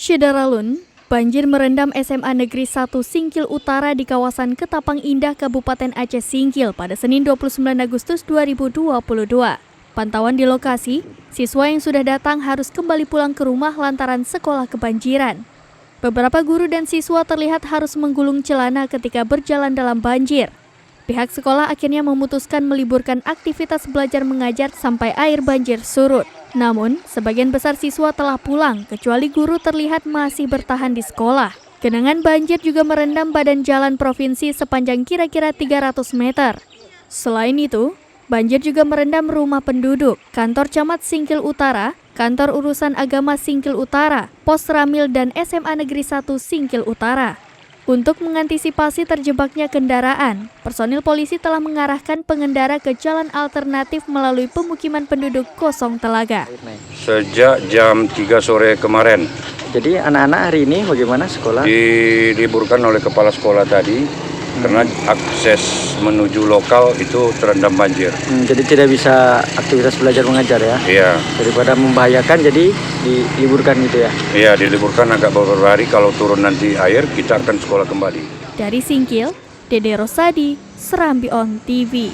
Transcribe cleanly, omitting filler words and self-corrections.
Syedaralun, banjir merendam SMA Negeri 1 Singkil Utara di kawasan Ketapang Indah, Kabupaten Aceh Singkil pada Senin 29 Agustus 2022. Pantauan di lokasi, siswa yang sudah datang harus kembali pulang ke rumah lantaran sekolah kebanjiran. Beberapa guru dan siswa terlihat harus menggulung celana ketika berjalan dalam banjir. Pihak sekolah akhirnya memutuskan meliburkan aktivitas belajar mengajar sampai air banjir surut. Namun, sebagian besar siswa telah pulang, kecuali guru terlihat masih bertahan di sekolah. Genangan banjir juga merendam badan jalan provinsi sepanjang kira-kira 300 meter. Selain itu, banjir juga merendam rumah penduduk, kantor camat Singkil Utara, kantor urusan agama Singkil Utara, Pos Ramil dan SMA Negeri 1 Singkil Utara. Untuk mengantisipasi terjebaknya kendaraan, personil polisi telah mengarahkan pengendara ke jalan alternatif melalui pemukiman penduduk Kosong Telaga. Sejak jam 3 sore kemarin. Jadi anak-anak hari ini bagaimana sekolah? Diliburkan oleh kepala sekolah tadi karena akses menuju lokal itu terendam banjir. Jadi tidak bisa aktivitas belajar mengajar ya? Iya. Daripada membahayakan jadi diliburkan gitu ya? Iya, diliburkan agak beberapa hari, kalau turun nanti air kita akan sekolah kembali. Dari Singkil, Dede Rosadi, Serambi On TV.